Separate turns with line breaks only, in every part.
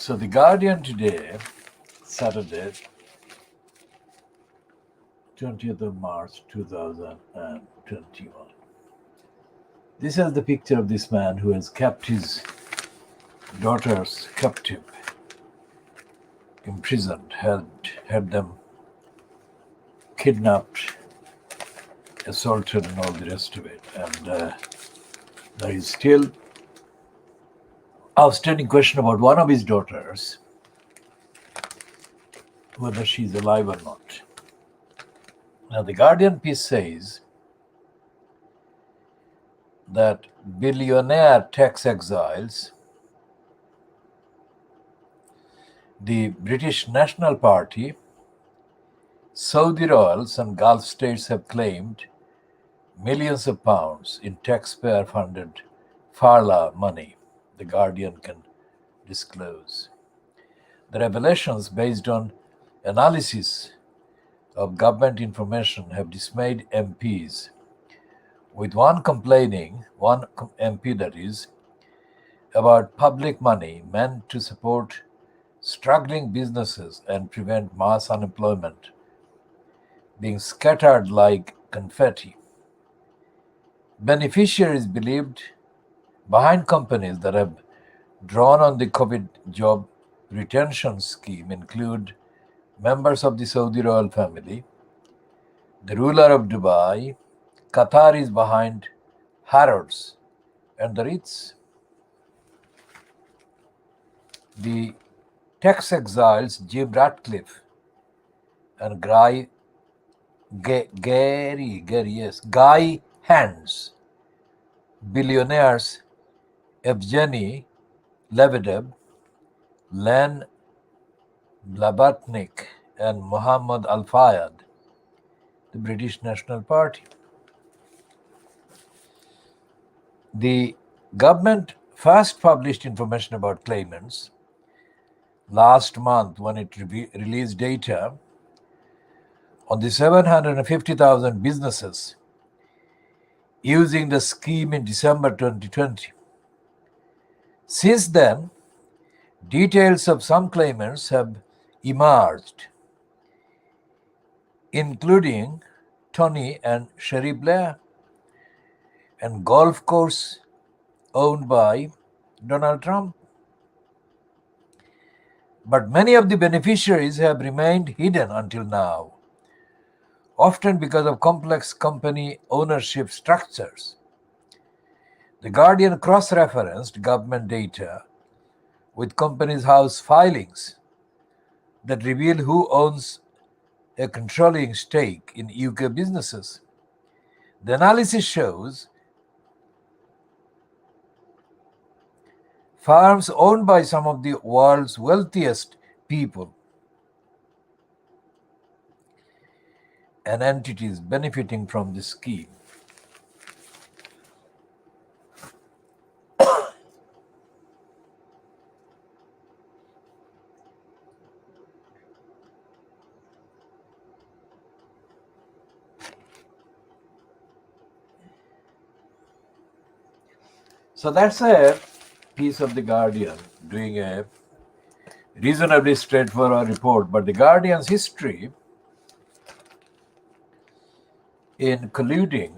So the Guardian today, Saturday, 20th of March 2021. This is the picture of this man who has kept his daughters captive, imprisoned, had them kidnapped, assaulted, and all the rest of it. And there is still outstanding question about one of his daughters, whether she's alive or not. Now, the Guardian piece says that billionaire tax exiles, the British National Party, Saudi royals, and Gulf states have claimed millions of pounds in taxpayer-funded Farla money, the Guardian can disclose. The revelations, based on analysis of government information, have dismayed MPs, with one MP that is, about public money meant to support struggling businesses and prevent mass unemployment being scattered like confetti. Beneficiaries believed behind companies that have drawn on the COVID job retention scheme include members of the Saudi royal family, the ruler of Dubai. Qatar is behind Harrods and the Ritz. The tax exiles Jim Ratcliffe and Guy Hands, billionaires Evgeny Lebedev, Len Blavatnik, and Mohammed Al Fayed, the British National Party. The government first published information about claimants last month when it released data on the 750,000 businesses using the scheme in December 2020. Since then, details of some claimants have emerged, including Tony and Sherry Blair, and golf course owned by Donald Trump. But many of the beneficiaries have remained hidden until now, often because of complex company ownership structures. The Guardian cross-referenced government data with Companies House filings that reveal who owns a controlling stake in UK businesses. The analysis shows firms owned by some of the world's wealthiest people and entities benefiting from this scheme. So that's a piece of the Guardian doing a reasonably straightforward report, but the Guardian's history in colluding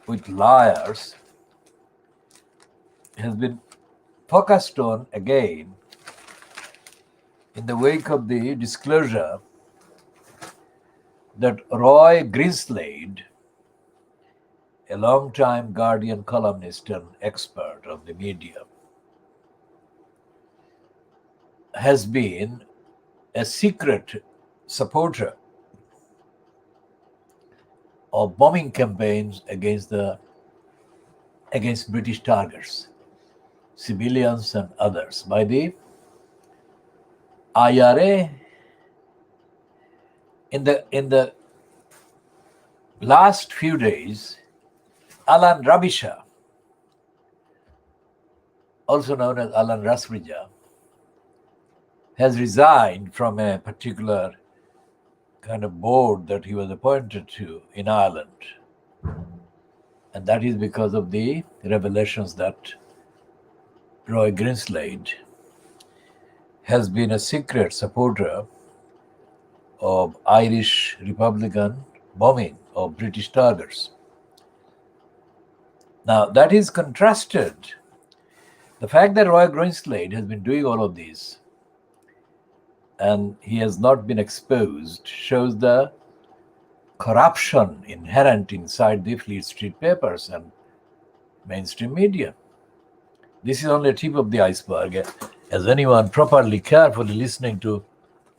with liars has been focused on again in the wake of the disclosure that Roy Grinslade, a long-time Guardian columnist and expert on the media, has been a secret supporter of bombing campaigns against British targets, civilians and others, by the IRA. In the last few days, Alan Rabisha, also known as Alan Rasrija, has resigned from a particular kind of board that he was appointed to in Ireland. And that is because of the revelations that Roy Grinslade has been a secret supporter of Irish Republican bombing of British targets. Now, that is contrasted. The fact that Roy Greenslade has been doing all of this and he has not been exposed shows the corruption inherent inside the Fleet Street papers and mainstream media. This is only a tip of the iceberg. As anyone properly, carefully listening to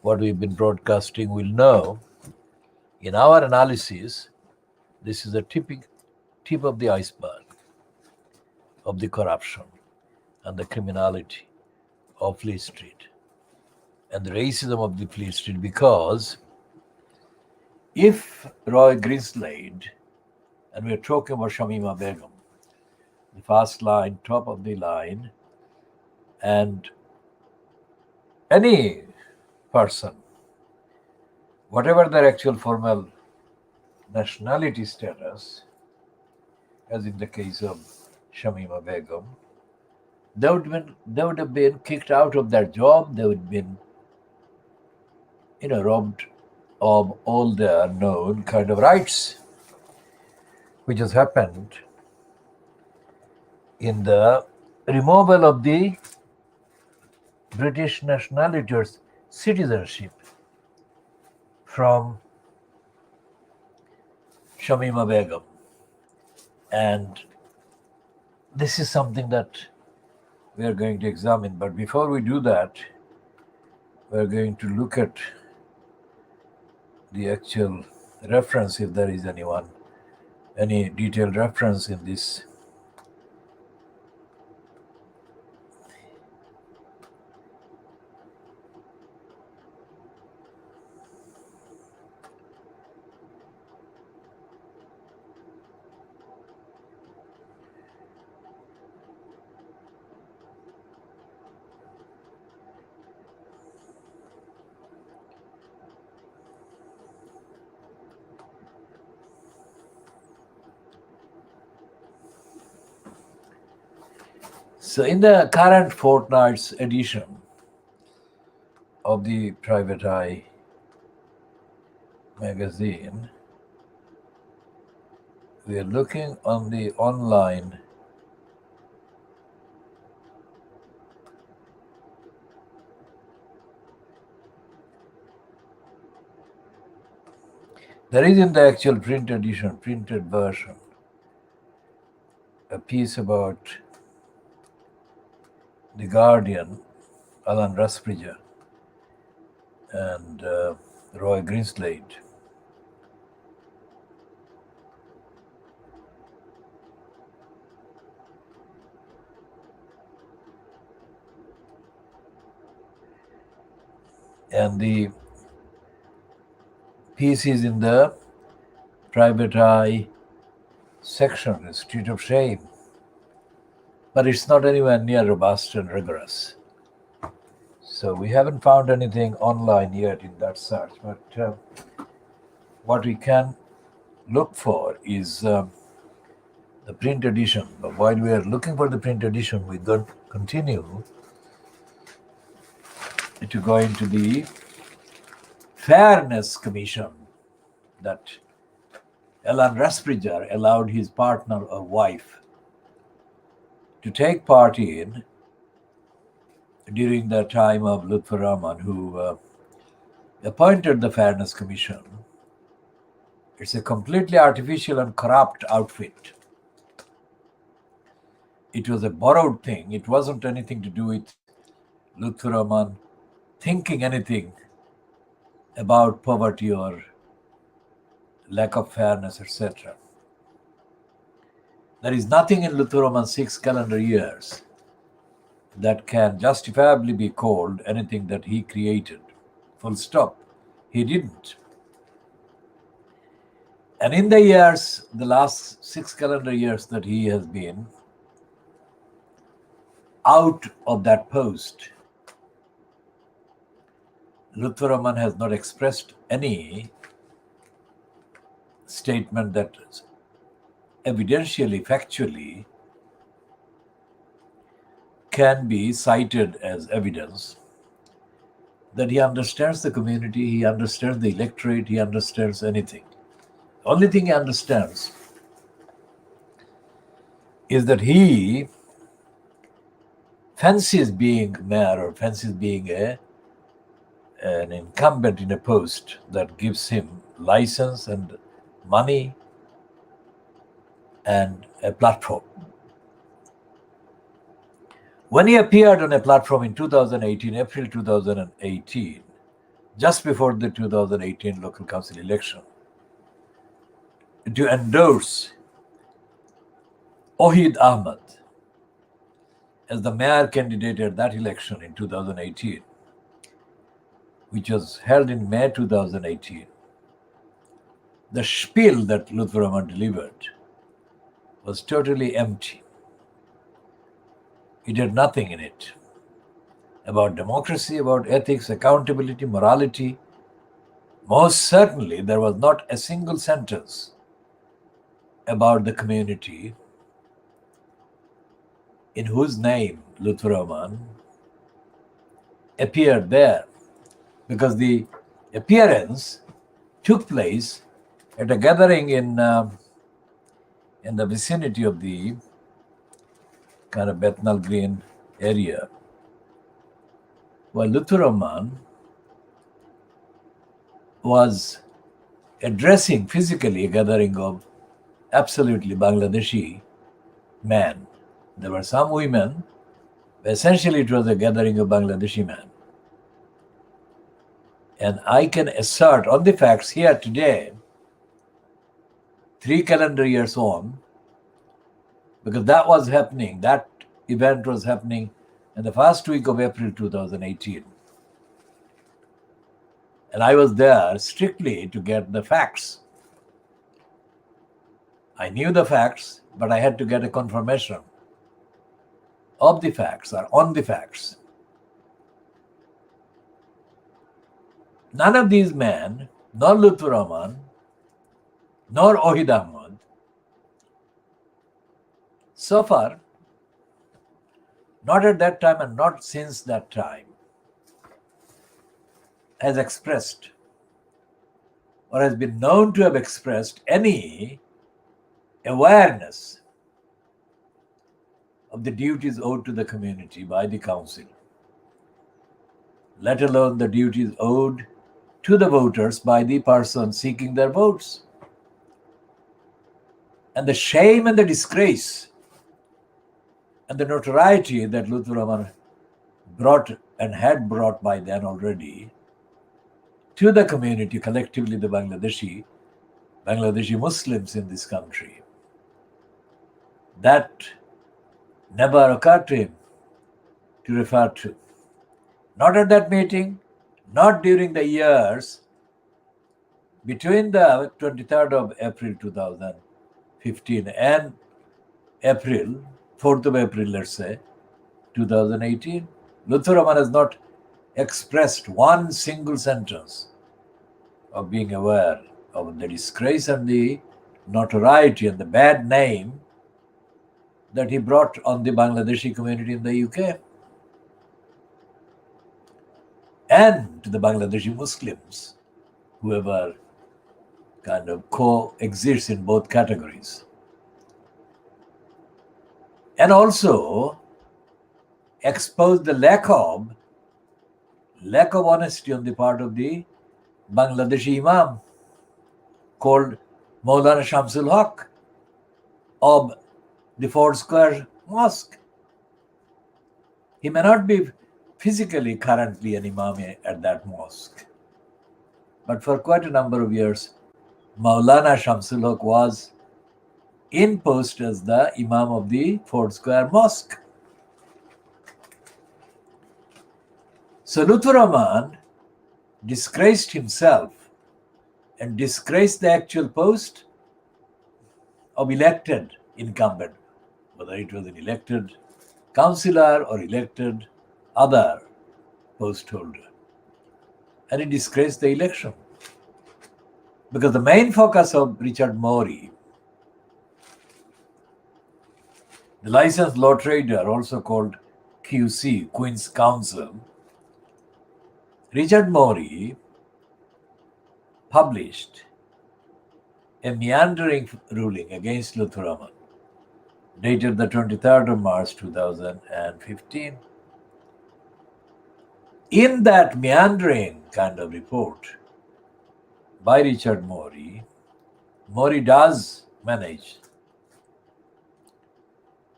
what we've been broadcasting will know, in our analysis, this is a tip of the iceberg of the corruption and the criminality of Fleet Street and the racism of the Fleet Street, because if Roy Greenslade, and we're talking about Shamima Begum, the first line, top of the line, and any person, whatever their actual formal nationality status, as in the case of Shamima Begum, they would have been kicked out of their job. They would have been, robbed of all their known kind of rights, which has happened in the removal of the British nationality or citizenship from Shamima Begum. And this is something that we are going to examine. But before we do that, we're going to look at the actual reference, if there is any detailed reference in this. So in the current fortnight's edition of the Private Eye magazine, we are looking on the online there is in the actual printed version, a piece about the Guardian, Alan Rusbridger, and Roy Greenslade. And the piece is in the Private Eye section, the Street of Shame. But it's not anywhere near robust and rigorous. So we haven't found anything online yet in that search. But what we can look for is the print edition. But while we are looking for the print edition, we continue to go into the Fairness Commission that Alan Rusbridger allowed his partner or wife to take part in during the time of Lutfur Rahman, who appointed the Fairness Commission. It's a completely artificial and corrupt outfit. It was a borrowed thing. It wasn't anything to do with Lutfur Rahman thinking anything about poverty or lack of fairness, etc. There is nothing in Lutfur Rahman's 6 calendar years that can justifiably be called anything that he created. Full stop. He didn't. And in the last 6 calendar years that he has been out of that post, Lutfur Rahman has not expressed any statement that evidentially, factually can be cited as evidence that he understands the community, he understands the electorate, he understands anything. The only thing he understands is that he fancies being mayor or fancies being an incumbent in a post that gives him license and money and a platform. When he appeared on a platform in 2018, April 2018, just before the 2018 local council election, to endorse Ohid Ahmed as the mayor candidate at that election in 2018, which was held in May 2018, the spiel that Lutfur Rahman delivered was totally empty. It had nothing in it about democracy, about ethics, accountability, morality. Most certainly, there was not a single sentence about the community in whose name Lutfur Rahman appeared there, because the appearance took place at a gathering in the vicinity of the kind of Bethnal Green area, while Lutfur Rahman was addressing physically a gathering of absolutely Bangladeshi men. There were some women, but essentially it was a gathering of Bangladeshi men. And I can assert on the facts here today, 3 calendar years on, because that was happening, that event was happening in the first week of April 2018. And I was there strictly to get the facts. I knew the facts, but I had to get a confirmation of the facts or on the facts. None of these men, nor Lutfur Rahman, nor Ohid Ahmed, so far, not at that time and not since that time, has expressed or has been known to have expressed any awareness of the duties owed to the community by the council, let alone the duties owed to the voters by the person seeking their votes. And the shame and the disgrace and the notoriety that Lutfur Rahman brought and had brought by then already to the community, collectively the Bangladeshi Muslims in this country, that never occurred to him to refer to. Not at that meeting, not during the years between the 23rd of April 2015 and April, 4th of April, let's say, 2018. Lutfur Rahman has not expressed one single sentence of being aware of the disgrace and the notoriety and the bad name that he brought on the Bangladeshi community in the UK and to the Bangladeshi Muslims, whoever kind of coexists in both categories. And also exposed the lack of honesty on the part of the Bangladeshi Imam called Maulana Shamsul Haque of the Ford Square Mosque. He may not be physically currently an Imam at that mosque, but for quite a number of years, Maulana Shamsul Haque was in post as the Imam of the Ford Square Mosque. So Lutfur Rahman disgraced himself and disgraced the actual post of elected incumbent, whether it was an elected councillor or elected other post holder. And he disgraced the election. Because the main focus of Richard Morey, the licensed law trader, also called QC, Queen's Counsel, Richard Morey published a meandering ruling against Luthuraman, dated the 23rd of March 2015. In that meandering kind of report by Richard Morey, Morey does manage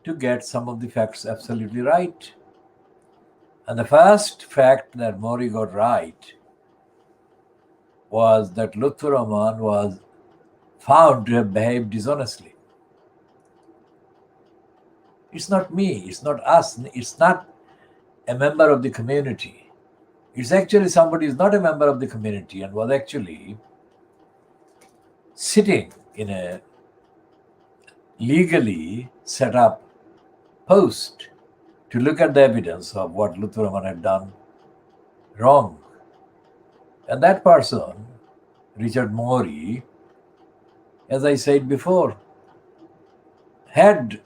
to get some of the facts absolutely right. And the first fact that Morey got right was that Luthuraman was found to have behaved dishonestly. It's not me, it's not us, it's not a member of the community. It's actually somebody who's not a member of the community and was actually sitting in a legally set up post to look at the evidence of what Luthuraman had done wrong. And that person, Richard Morey, as I said before, had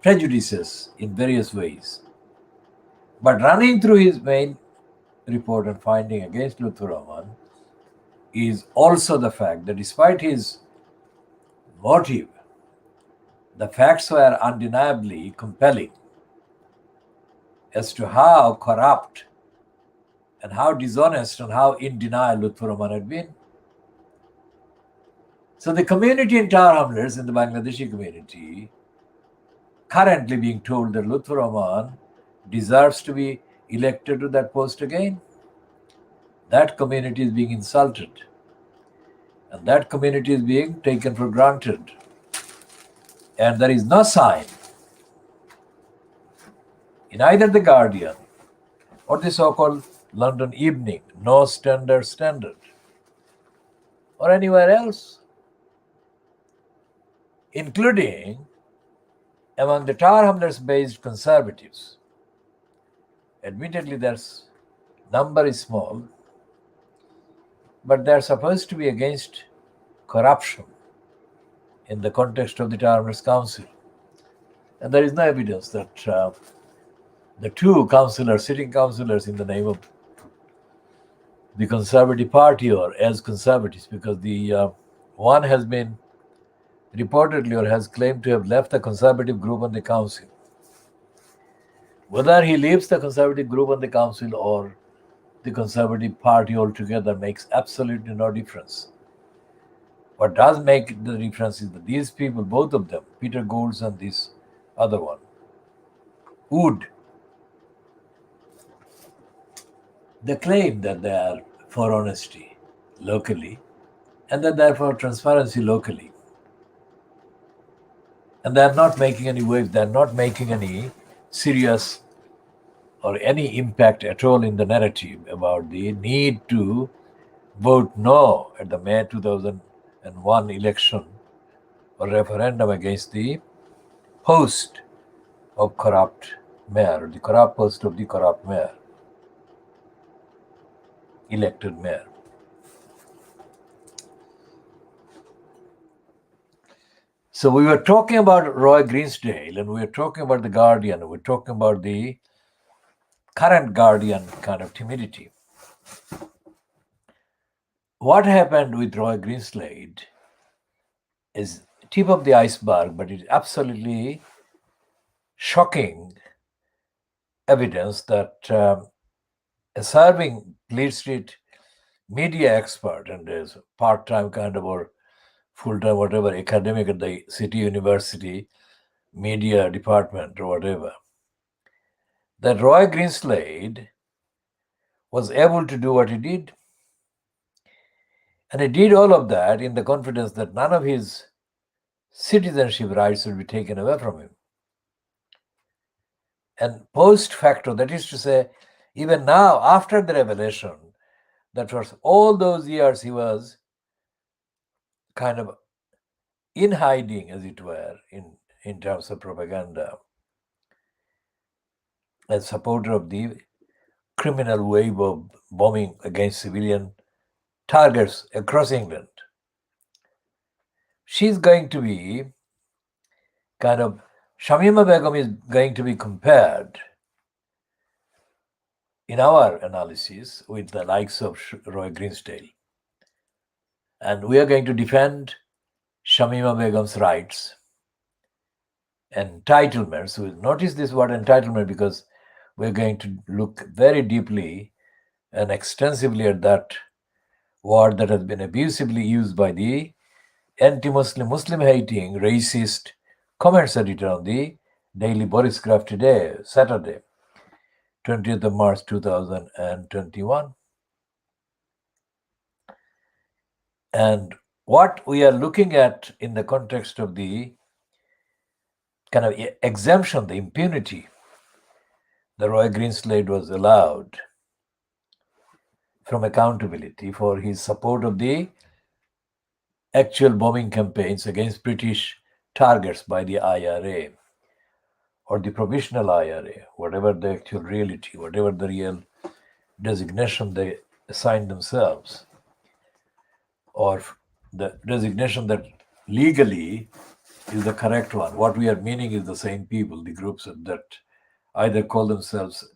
prejudices in various ways. But running through his main report and finding against Luthuraman is also the fact that despite his motive, the facts were undeniably compelling as to how corrupt and how dishonest and how in denial Luthuraman had been. So the community in Tower Hamlets, in the Bangladeshi community, currently being told that Luthuraman deserves to be elected to that post again. That community is being insulted. And that community is being taken for granted. And there is no sign in either the Guardian or the so-called London Evening, no standard, or anywhere else, including among the Tower Hamlets-based conservatives. Admittedly, their number is small, but they're supposed to be against corruption in the context of the Tower Hamlets Council. And there is no evidence that the two councillors, sitting councillors in the name of the Conservative Party or as conservatives, because the one has been reportedly or has claimed to have left the Conservative group on the council. Whether he leaves the Conservative group on the council or the Conservative Party altogether makes absolutely no difference. What does make the difference is that these people, both of them, Peter Goulds and this other one, they claim that they are for honesty locally and that they are for transparency locally. And they are not making any waves, they are not making any serious or any impact at all in the narrative about the need to vote no at the May 2001 election or referendum against the post of corrupt mayor, the corrupt post of the corrupt mayor, elected mayor. So we were talking about Roy Greensdale and we were talking about the Guardian, we were talking about the current Guardian kind of timidity. What happened with Roy Greensdale is tip of the iceberg, but it's absolutely shocking evidence that a serving Fleet Street media expert and is part-time kind of or full-time whatever academic at the City University media department or whatever, that Roy Greensdale was able to do what he did. And he did all of that in the confidence that none of his citizenship rights would be taken away from him. And post facto, that is to say, even now, after the revelation, that for all those years he was kind of in hiding, as it were, in terms of propaganda, as supporter of the criminal wave of bombing against civilian targets across England. She's going to be kind of, Shamima Begum is going to be compared in our analysis with the likes of Roy Greensdale. And we are going to defend Shamima Begum's rights, entitlements. So notice this word entitlement, because we're going to look very deeply and extensively at that word that has been abusively used by the anti-Muslim, Muslim-hating, racist comments editor on the Daily Boris Graph today, Saturday, 20th of March 2021. And what we are looking at in the context of the kind of exemption, the impunity, the Roy Greenslade was allowed from accountability for his support of the actual bombing campaigns against British targets by the IRA or the provisional IRA, whatever the actual reality, whatever the real designation they assigned themselves, or the designation that legally is the correct one. What we are meaning is the same people, the groups that either call themselves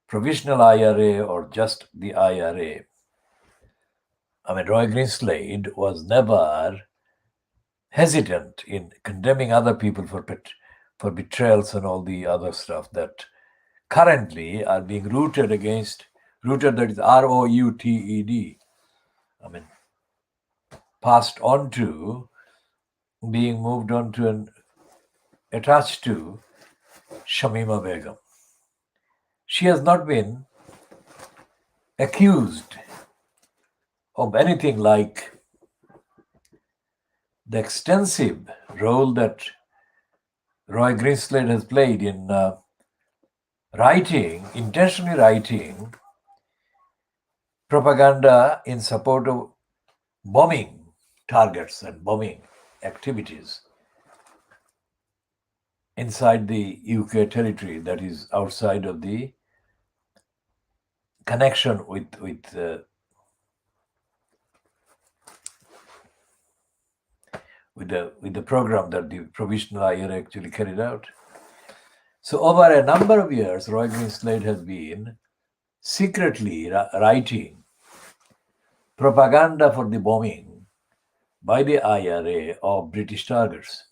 provisional IRA or just the IRA. I mean, Roy Greenslade was never hesitant in condemning other people for betrayals and all the other stuff that currently are being rooted, that is ROUTED. I mean, passed on to, being moved on to and attached to Shamima Begum. She has not been accused of anything like the extensive role that Roy Greenslade has played in intentionally writing propaganda in support of bombing targets and bombing activities inside the UK territory that is outside of the connection with the program that the provisional IRA actually carried out. So over a number of years, Roy Greenslade has been secretly writing propaganda for the bombing by the IRA of British targets.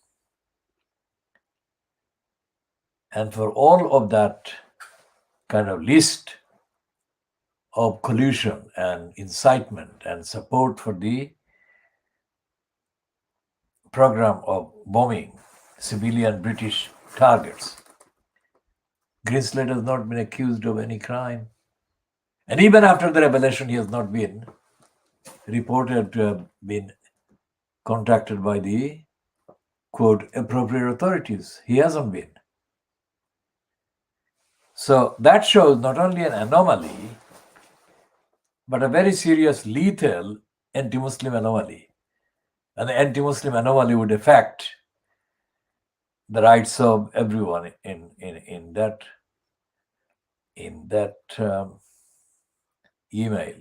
And for all of that kind of list of collusion and incitement and support for the program of bombing civilian British targets, Greenslade has not been accused of any crime. And even after the revelation, he has not been reported to have been contacted by the, quote, appropriate authorities. He hasn't been. So that shows not only an anomaly, but a very serious, lethal anti-Muslim anomaly. And the anti-Muslim anomaly would affect the rights of everyone in that email.